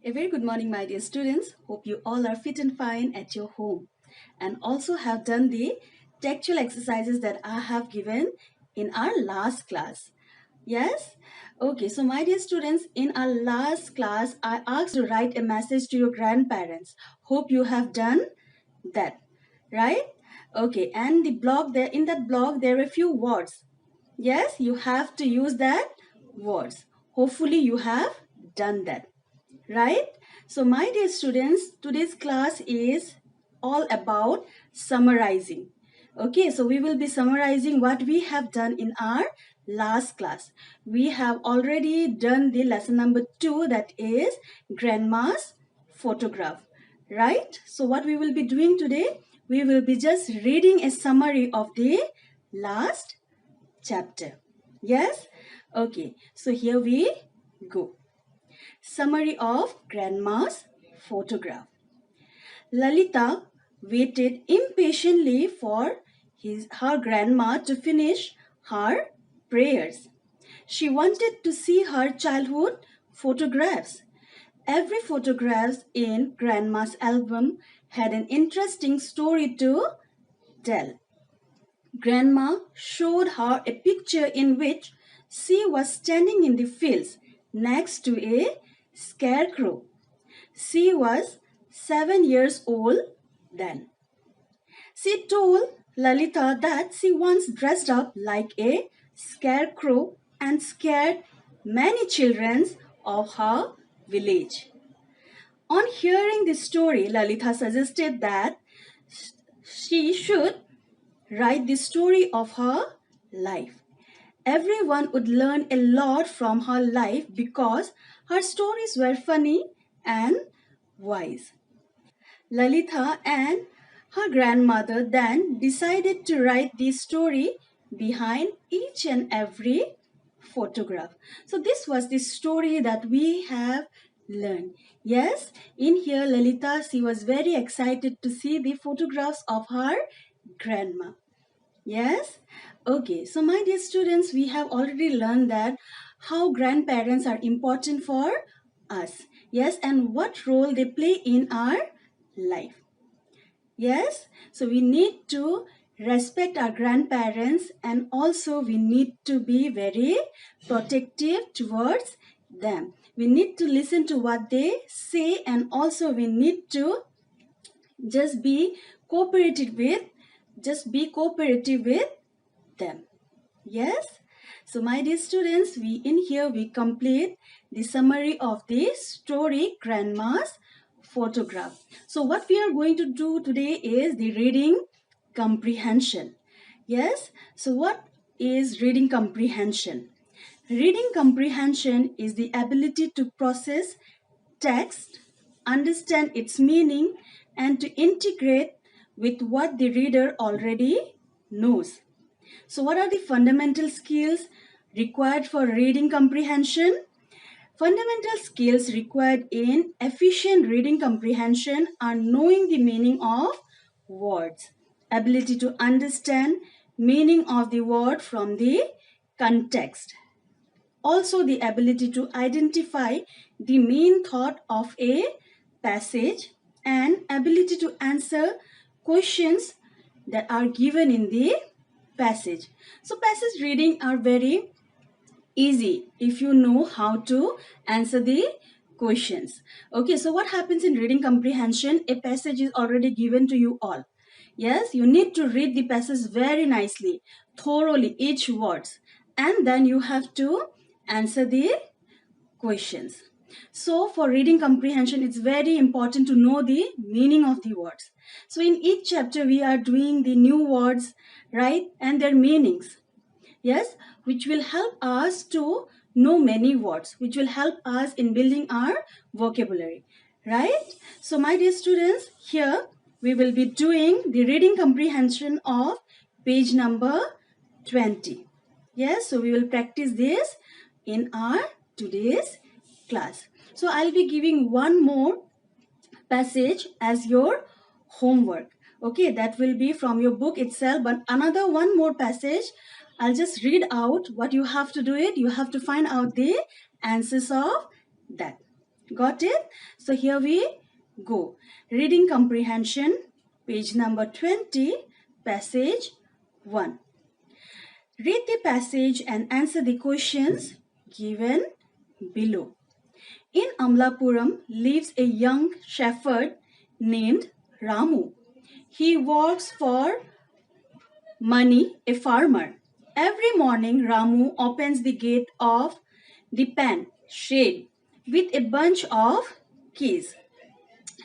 A very good morning, my dear students. Hope you all are fit and fine at your home and also have done the textual exercises that I have given in our last class. Yes? Okay, so my dear students, in our last class, I asked you to write a message to your grandparents. Hope you have done that, right? Okay, and the blog there, in that blog, there are a few words. Yes, you have to use that words. Hopefully, you have done that, right? So my dear students, today's class is all about summarizing. Okay, so we will be summarizing what we have done in our last class. We have already done the lesson number 2, that is grandma's photograph, right? So what we will be doing today, we will be just reading a summary of the last chapter. Yes? Okay, so here we go. Summary of Grandma's photograph. Lalita waited impatiently for her grandma to finish her prayers. She wanted to see her childhood photographs. Every photograph in Grandma's album had an interesting story to tell. Grandma showed her a picture in which she was standing in the fields next to a scarecrow. She was 7 years old then. She told Lalita that she once dressed up like a scarecrow and scared many children of her village. On hearing this story, Lalita suggested that she should write the story of her life. Everyone would learn a lot from her life because her stories were funny and wise. Lalitha and her grandmother then decided to write the story behind each and every photograph. So this was the story that we have learned. Yes, in here Lalita, she was very excited to see the photographs of her grandma. Yes? Okay, so my dear students, we have already learned that how grandparents are important for us. Yes, and what role they play in our life. Yes, so we need to respect our grandparents and also we need to be very protective towards them. We need to listen to what they say and also we need to just be cooperative with them. Yes. So my dear students, we complete the summary of the story Grandma's photograph. So what we are going to do today is the reading comprehension. Yes. So what is reading comprehension? Reading comprehension is the ability to process text, understand its meaning, and to integrate with what the reader already knows. So, what are the fundamental skills required for reading comprehension? Fundamental skills required in efficient reading comprehension are knowing the meaning of words, ability to understand meaning of the word from the context, also the ability to identify the main thought of a passage and ability to answer questions that are given in the passage. So passage reading are very easy if you know how to answer the questions. Okay, so what happens in reading comprehension? A passage is already given to you all. Yes, you need to read the passage very nicely, thoroughly, each words, and then you have to answer the questions. So for reading comprehension, it's very important to know the meaning of the words. So in each chapter, we are doing the new words, right, and their meanings. Yes, which will help us to know many words, which will help us in building our vocabulary, right? So my dear students, here we will be doing the reading comprehension of page number 20. Yes, so we will practice this in our today's class. So I'll be giving one more passage as your homework. Okay, that will be from your book itself, but another one more passage. I'll just read out what you have to do it. You have to find out the answers of that. Got it? So here we go. Reading comprehension, page number 20, passage 1. Read the passage and answer the questions given below. In Amlapuram lives a young shepherd named Ramu. He works for Mani, a farmer. Every morning, Ramu opens the gate of the pen shed with a bunch of keys.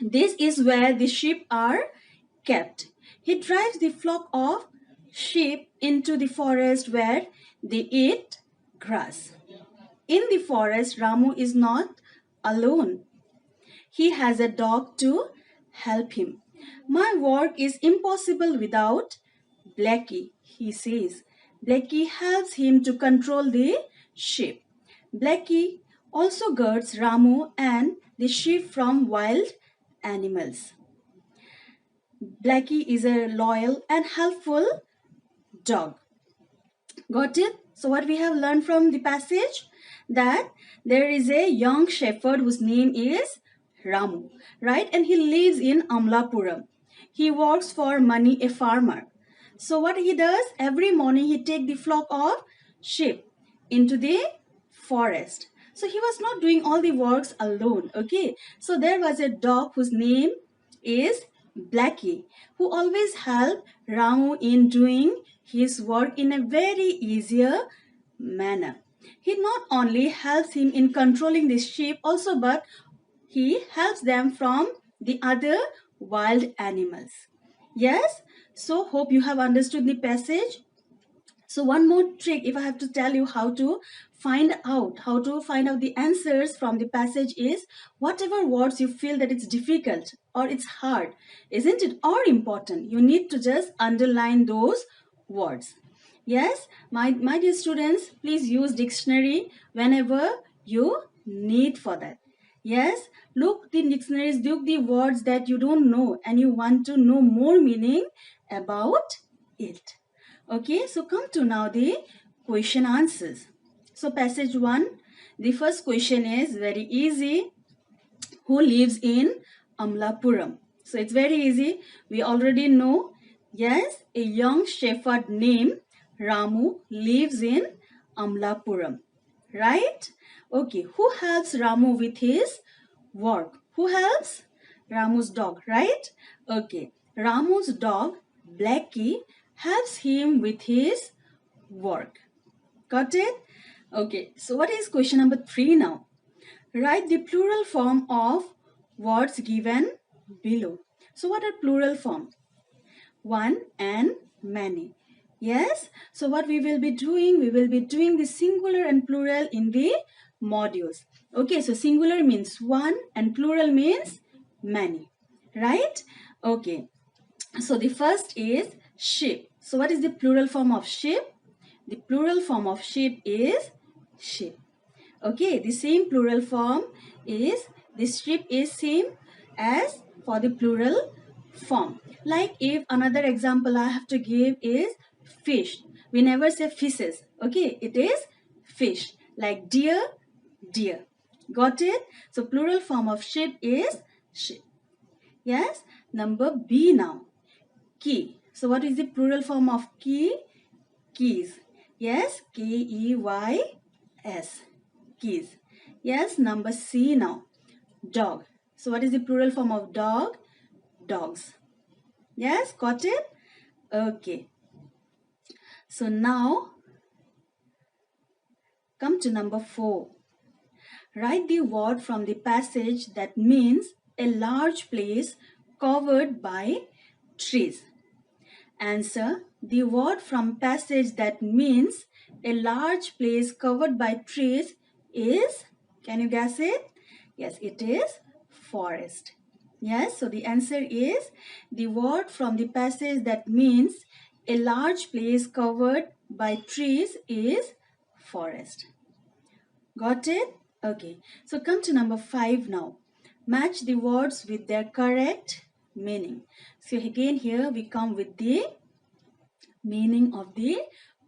This is where the sheep are kept. He drives the flock of sheep into the forest where they eat grass. In the forest, Ramu is not alone. He has a dog to help him. My work is impossible without Blackie, he says. Blackie helps him to control the sheep. Blackie also guards Ramu and the sheep from wild animals. Blackie is a loyal and helpful dog. Got it? So what we have learned from the passage? That there is a young shepherd whose name is Ramu, right? And he lives in Amlapuram. He works for Mani, a farmer. So what he does, every morning he take the flock of sheep into the forest. So he was not doing all the works alone, okay? So there was a dog whose name is Blackie, who always helped Ramu in doing his work in a very easier manner. He not only helps him in controlling the sheep also, but he helps them from the other wild animals. Yes, so hope you have understood the passage. So one more trick, if I have to tell you how to find out the answers from the passage, is whatever words you feel that it's difficult or it's hard, isn't it, or important, you need to just underline those words. Yes, my dear students, please use dictionary whenever you need for that. Yes, look the dictionaries, look the words that you don't know and you want to know more meaning about it. Okay, so come to now the question answers. So passage 1, the first question is very easy. Who lives in Amlapuram? So it's very easy. We already know. Yes, a young shepherd named Ramu lives in Amlapuram. Right? Okay, who helps Ramu with his work? Who helps? Ramu's dog, right? Okay, Ramu's dog, Blackie, helps him with his work. Got it? Okay, so what is question number 3 now? Write the plural form of words given below. So what are plural form? One and many. Yes, so what we will be doing, the singular and plural in the modules. Okay, so singular means one and plural means many, right? Okay, so the first is sheep. So what is the plural form of sheep? The plural form of sheep is sheep. Okay, the same plural form is, the sheep is same as for the plural form. Like if another example I have to give is fish. We never say fishes. Okay, it is fish. Like deer, deer. Got it? So plural form of sheep is sheep. Yes, number B now. Key. So what is the plural form of key? Keys. Yes, Keys. Keys. Yes, number C now. Dog. So what is the plural form of dog? Dogs. Yes, got it? Okay. So now come to number 4. Write the word from the passage that means a large place covered by trees. Answer. The word from passage that means a large place covered by trees is, can you guess it? Yes, it is forest. Yes, so the answer is the word from the passage that means a large place covered by trees is forest. Got it? Okay, so come to number 5 now. Match the words with their correct meaning. So again here we come with the meaning of the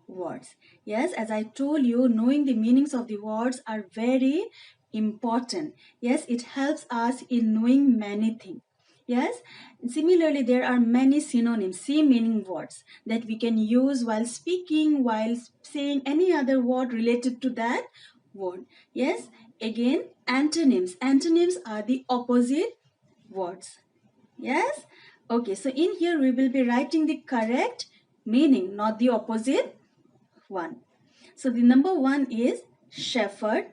words. Yes, as I told you, knowing the meanings of the words are very important. Yes, it helps us in knowing many things. Yes, similarly, there are many synonyms, same meaning words that we can use while speaking, while saying any other word related to that word. Yes, again, antonyms. Antonyms are the opposite words. Yes, okay, so in here we will be writing the correct meaning, not the opposite one. So the number one is shepherd.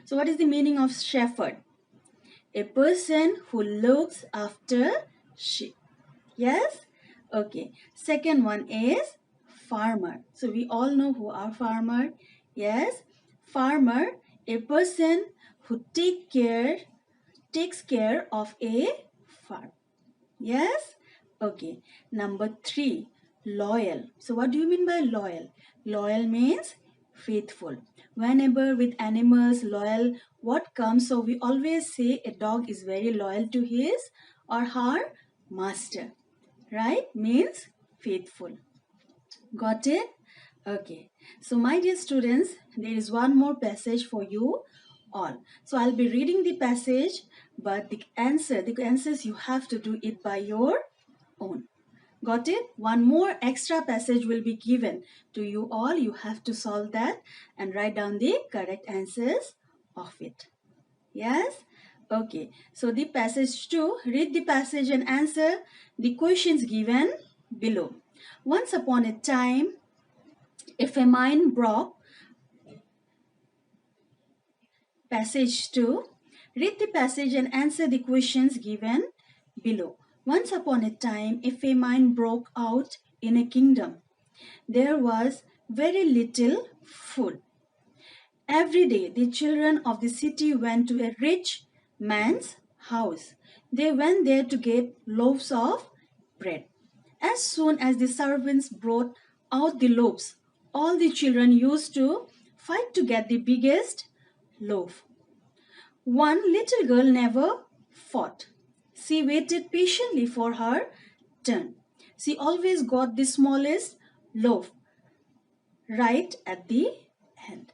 So what is the meaning of shepherd? A person who looks after sheep. Yes? Okay. Second one is farmer. So we all know who are farmer. Yes? Farmer, a person who takes care of a farm. Yes? Okay. Number three, loyal. So what do you mean by loyal? Loyal means faithful. Whenever with animals, loyal, what comes? So we always say a dog is very loyal to his or her master. Right? Means faithful. Got it? Okay. So my dear students, there is one more passage for you all. So I'll be reading the passage, but the answers you have to do it by your own. Got it? One more extra passage will be given to you all. You have to solve that and write down the correct answers of it. Yes? Okay. So the passage 2, read the passage and answer the questions given below. Once upon a time, a famine broke. Passage 2. Read the passage and answer the questions given below. Once upon a time, a famine broke out in a kingdom. There was very little food. Every day, the children of the city went to a rich man's house. They went there to get loaves of bread. As soon as the servants brought out the loaves, all the children used to fight to get the biggest loaf. One little girl never fought. She waited patiently for her turn. She always got the smallest loaf right at the end.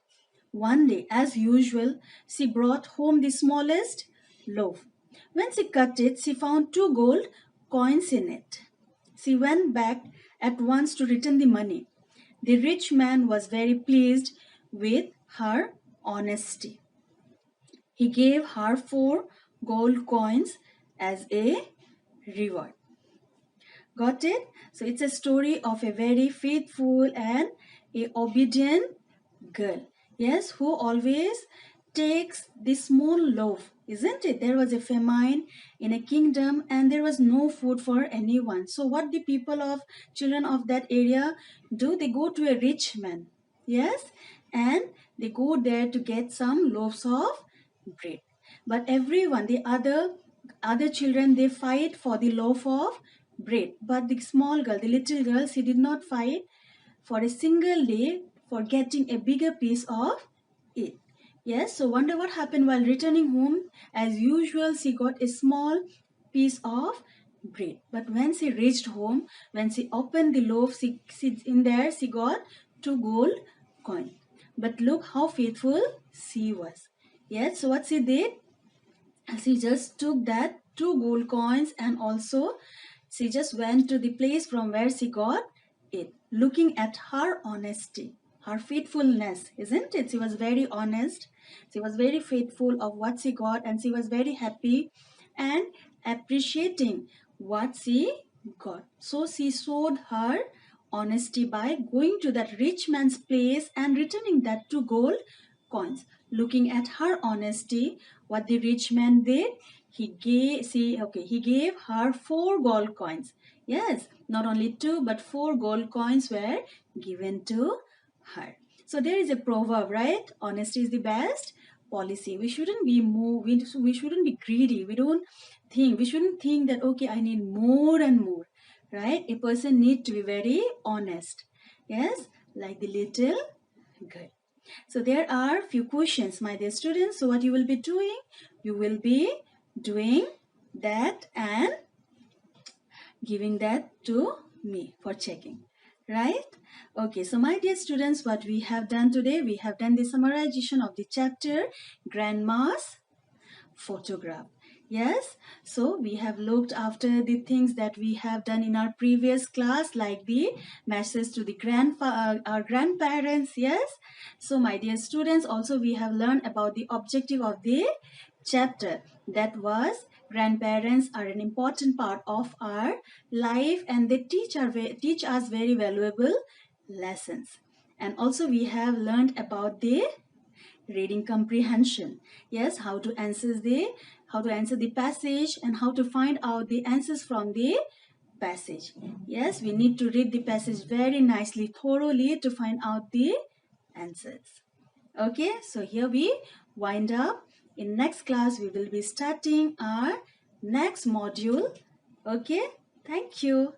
One day, as usual, she brought home the smallest loaf. When she cut it, she found 2 gold coins in it. She went back at once to return the money. The rich man was very pleased with her honesty. He gave her 4 gold coins as a reward. Got it? So it's a story of a very faithful and a obedient girl. Yes, who always takes the small loaf, isn't it? There was a famine in a kingdom and there was no food for anyone. So what the people of children of that area do? They go to a rich man. Yes, and they go there to get some loaves of bread. But everyone, the other children, they fight for the loaf of bread. But the small girl, the little girl, she did not fight for a single day for getting a bigger piece of it. Yes, so wonder what happened while returning home. As usual, she got a small piece of bread. But when she reached home, when she opened the loaf, in there she got 2 gold coins. But look how faithful she was. Yes, so what she did? She just took that 2 gold coins and also she just went to the place from where she got it, looking at her honesty, her faithfulness, isn't it? She was very honest. She was very faithful of what she got and she was very happy and appreciating what she got. So she showed her honesty by going to that rich man's place and returning that 2 gold coins. Looking at her honesty, what the rich man did, he gave her 4 gold coins. Yes, not only 2 but 4 gold coins were given to her. So there is a proverb, right? Honesty is the best policy. We shouldn't be we shouldn't be greedy. We shouldn't think that okay, I need more and more, right? A person needs to be very honest. Yes, like the little girl. So there are few questions, my dear students. So what you will be doing? You will be doing that and giving that to me for checking. right? Okay, so my dear students, what we have done today, we have done the summarization of the chapter Grandma's photograph. Yes, so we have looked after the things that we have done in our previous class, like the message to the our grandparents. Yes, so my dear students, also we have learned about the objective of the chapter, that was grandparents are an important part of our life and they teach us very valuable lessons. And also we have learned about the reading comprehension. Yes, how to answer the passage and how to find out the answers from the passage. Yes, we need to read the passage very nicely, thoroughly, to find out the answers. Okay, so here we wind up. In next class we will be starting our next module. Okay, thank you.